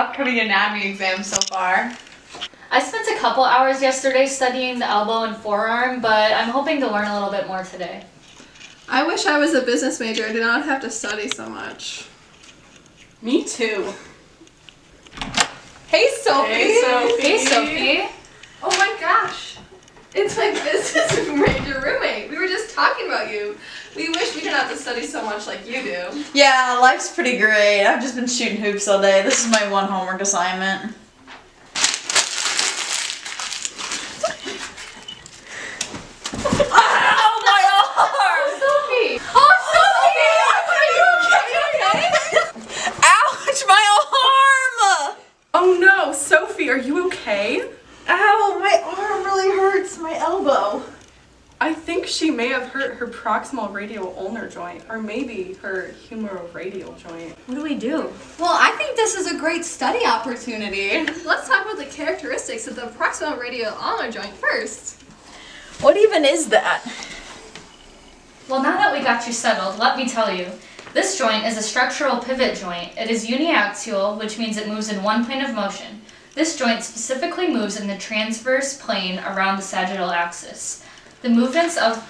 upcoming anatomy exam so far? I spent a couple hours yesterday studying the elbow and forearm, but I'm hoping to learn a little bit more today. I wish I was a business major and did not have to study so much. Me too. Hey, Sophie. Hey, Sophie. Hey, Sophie. Oh my gosh. It's my business major roommate. We were just talking about you. We wish we didn't have to study so much like you do. Yeah, life's pretty great. I've just been shooting hoops all day. This is my one homework assignment. Ow, my arm! Sophie! Oh, Sophie! Are you okay? Ouch, my arm! Oh no, Sophie, are you okay? Ow, my arm really hurts, my elbow. I think she may have hurt her proximal radioulnar joint, or maybe her humeroradial joint. What do we do? Well, I think this is a great study opportunity. Let's talk about the characteristics of the proximal radioulnar joint first. What even is that? Well, now that we got you settled, let me tell you. This joint is a structural pivot joint. It is uniaxial, which means it moves in one plane of motion. This joint specifically moves in the transverse plane around the sagittal axis. The movements of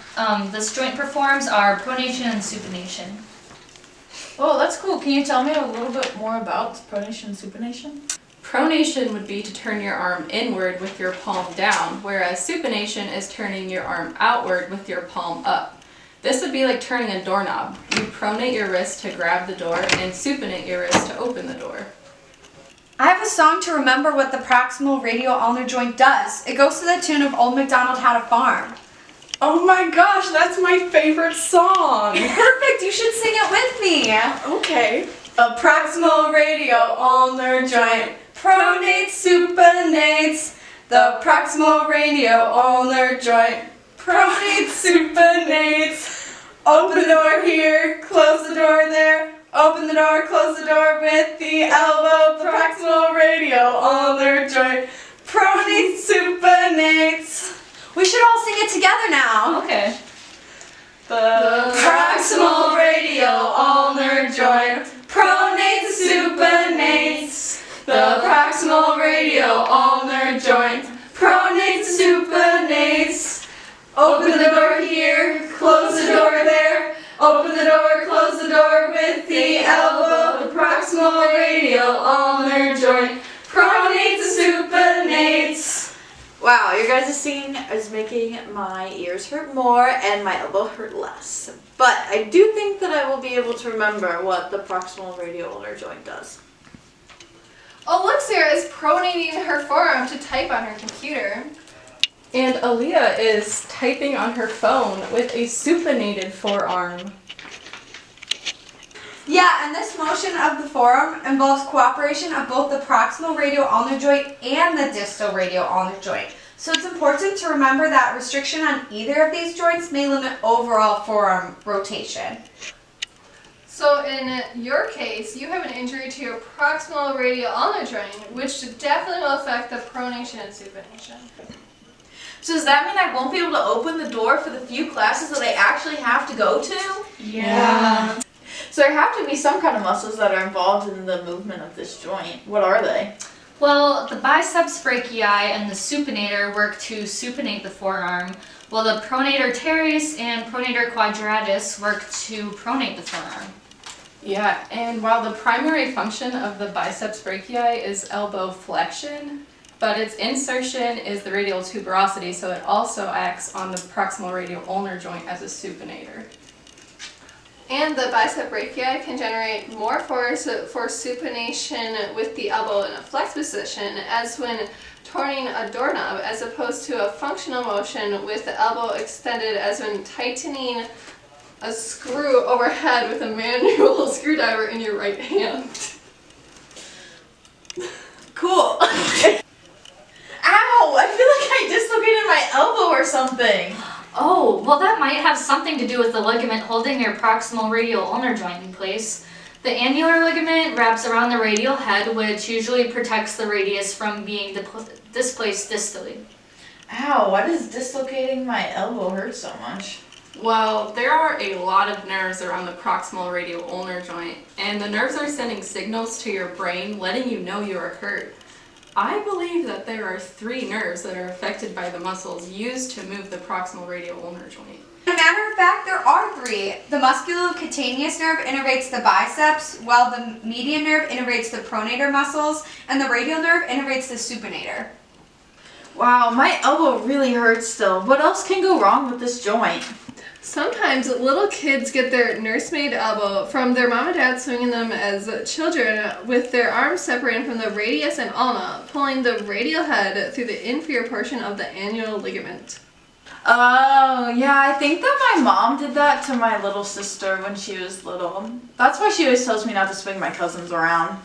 this joint performs are pronation and supination. Oh, that's cool. Can you tell me a little bit more about pronation and supination? Pronation would be to turn your arm inward with your palm down, whereas supination is turning your arm outward with your palm up. This would be like turning a doorknob. You pronate your wrist to grab the door and supinate your wrist to open the door. I have a song to remember what the proximal radioulnar joint does. It goes to the tune of Old MacDonald Had a Farm. Oh my gosh, that's my favorite song! Perfect, you should sing it with me. Okay. A proximal radioulnar joint pronates, supinates. The proximal radioulnar joint pronates, supinates. Open the door here, close the door there. Open the door, close the door with the elbow. The proximal radioulnar joint pronates, supinates. We should all sing it together now. Okay. The proximal radioulnar joint pronates, supinates. The proximal radioulnar joint pronates, supinates. Open the door here, close the door there. Open the door, close the door with the elbow. The proximal radioulnar joint pronates, supinates. Wow, your guys' singing is making my ears hurt more and my elbow hurt less. But I do think that I will be able to remember what the proximal radioulnar joint does. Oh, look, Sarah is pronating her forearm to type on her computer. And Alia is typing on her phone with a supinated forearm. Yeah, and this motion of the forearm involves cooperation of both the proximal radioulnar joint and the distal radioulnar joint. So it's important to remember that restriction on either of these joints may limit overall forearm rotation. So in your case, you have an injury to your proximal radioulnar joint, which definitely will affect the pronation and supination. So does that mean I won't be able to open the door for the few classes that I actually have to go to? Yeah. So there have to be some kind of muscles that are involved in the movement of this joint. What are they? Well, the biceps brachii and the supinator work to supinate the forearm, while the pronator teres and pronator quadratus work to pronate the forearm. Yeah, and while the primary function of the biceps brachii is elbow flexion, but its insertion is the radial tuberosity, so it also acts on the proximal radioulnar joint as a supinator. And the bicep brachii can generate more force for supination with the elbow in a flexed position, as when turning a doorknob, as opposed to a functional motion with the elbow extended, as when tightening a screw overhead with a manual screwdriver in your right hand. Cool. Ow! I feel like I dislocated my elbow or something. Oh, well that might have something to do with the ligament holding your proximal radioulnar joint in place. The annular ligament wraps around the radial head, which usually protects the radius from being displaced distally. Ow, why does dislocating my elbow hurt so much? Well, there are a lot of nerves around the proximal radioulnar joint, and the nerves are sending signals to your brain letting you know you are hurt. I believe that there are 3 nerves that are affected by the muscles used to move the proximal radioulnar joint. As a matter of fact, there are 3. The musculocutaneous nerve innervates the biceps, while the median nerve innervates the pronator muscles, and the radial nerve innervates the supinator. Wow, my elbow really hurts still. What else can go wrong with this joint? Sometimes little kids get their nursemaid elbow from their mom and dad swinging them as children with their arms separated from the radius and ulna, pulling the radial head through the inferior portion of the annular ligament. Oh, yeah, I think that my mom did that to my little sister when she was little. That's why she always tells me not to swing my cousins around.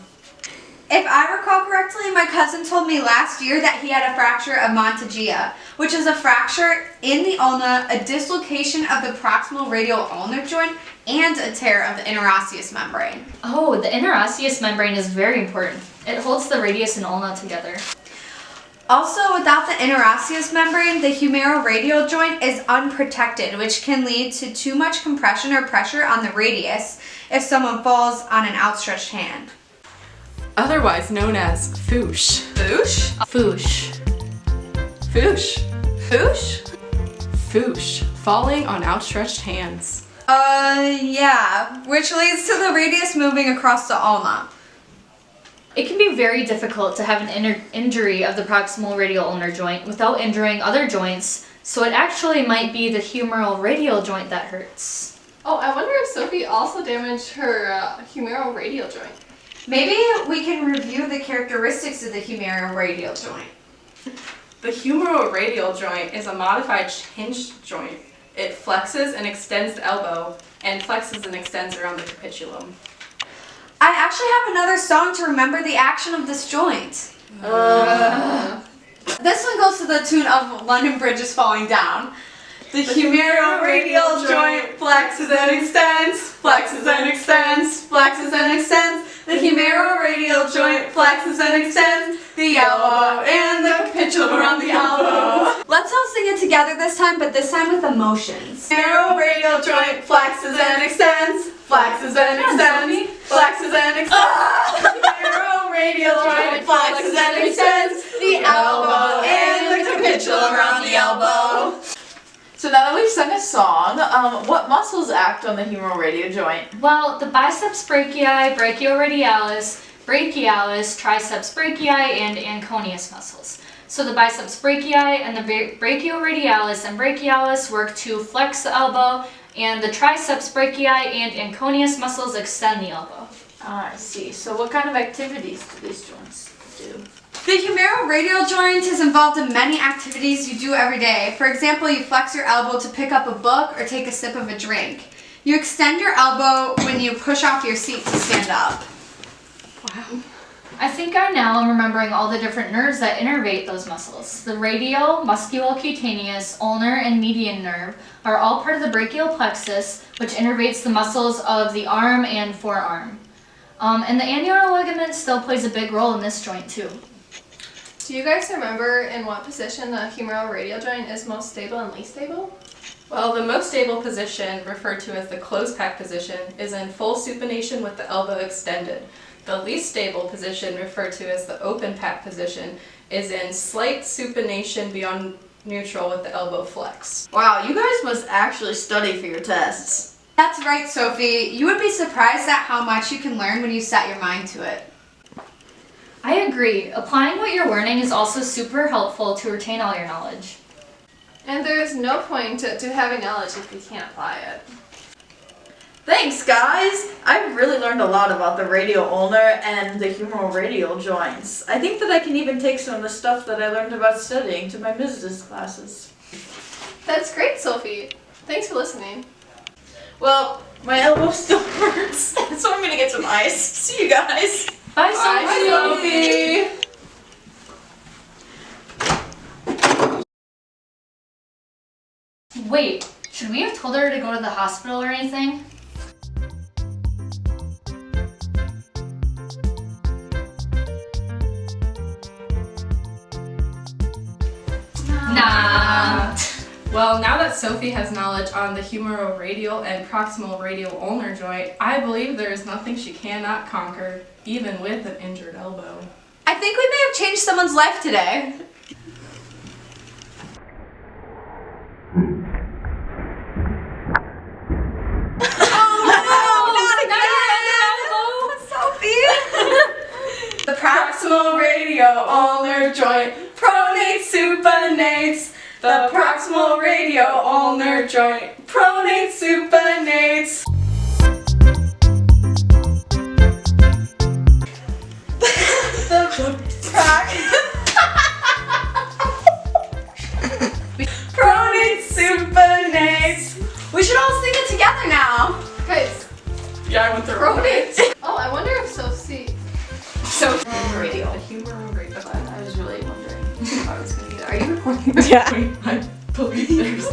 If I recall correctly, my cousin told me last year that he had a fracture of Montagia, which is a fracture in the ulna, a dislocation of the proximal radioulnar joint, and a tear of the interosseous membrane. Oh, the interosseous membrane is very important. It holds the radius and ulna together. Also, without the interosseous membrane, the humeroradial joint is unprotected, which can lead to too much compression or pressure on the radius if someone falls on an outstretched hand. Otherwise known as foosh. Boosh? Foosh. Foosh. Boosh? Foosh. Falling on outstretched hands. Yeah, which leads to the radius moving across the ulna. It can be very difficult to have an injury of the proximal radioulnar joint without injuring other joints, so it actually might be the humeral radial joint that hurts. Oh, I wonder if Sophie also damaged her humeral radial joint. Maybe we can review the characteristics of the humeroradial joint. The humeroradial joint is a modified hinged joint. It flexes and extends the elbow, and flexes and extends around the capitulum. I actually have another song to remember the action of this joint. This one goes to the tune of London Bridge is Falling Down. The humeroradial joint flexes and extends, flexes and extends, flexes and extends. The humeroradial joint flexes and extends, the elbow and the capitulum around the elbow. Let's all sing it together this time, but this time with emotions. Humeroradial joint flexes and extends, flexes and extends, flexes and extends. Humeroradial joint flexes and extends, the elbow and the capitulum around the elbow. So now that we've sung a song, what muscles act on the humeral radial joint? Well, the biceps brachii, brachioradialis, brachialis, triceps brachii, and anconeus muscles. So the biceps brachii and the brachioradialis and brachialis work to flex the elbow, and the triceps brachii and anconeus muscles extend the elbow. Ah, I see. So what kind of activities do these joints do? The humeroradial joint is involved in many activities you do every day. For example, you flex your elbow to pick up a book or take a sip of a drink. You extend your elbow when you push off your seat to stand up. Wow. I think I now am remembering all the different nerves that innervate those muscles. The radial, musculocutaneous, ulnar, and median nerve are all part of the brachial plexus, which innervates the muscles of the arm and forearm. And the annular ligament still plays a big role in this joint too. Do you guys remember in what position the humeral radial joint is most stable and least stable? Well, the most stable position, referred to as the closed pack position, is in full supination with the elbow extended. The least stable position, referred to as the open pack position, is in slight supination beyond neutral with the elbow flex. Wow, you guys must actually study for your tests. That's right, Sophie. You would be surprised at how much you can learn when you set your mind to it. I agree. Applying what you're learning is also super helpful to retain all your knowledge. And there is no point to having knowledge if you can't apply it. Thanks, guys! I've really learned a lot about the radioulnar and the humeral radial joints. I think that I can even take some of the stuff that I learned about studying to my business classes. That's great, Sophie. Thanks for listening. Well, my elbow still hurts, so I'm gonna get some ice. See you guys! Bye, Sophie! Wait, should we have told her to go to the hospital or anything? Nah. Well, now that Sophie has knowledge on the humeroradial and proximal radioulnar joint, I believe there is nothing she cannot conquer, even with an injured elbow. I think we may have changed someone's life today. The proximal radioulnar joint pronates supinates. The proximal radioulnar joint pronates supinates. Pronates supinates. We should all sing it together now. Guys, Yeah, I went through pronate. Oh, I wonder if Sophie. radio. I was really wondering if I was gonna do that. Are you recording? Yeah. I believe there's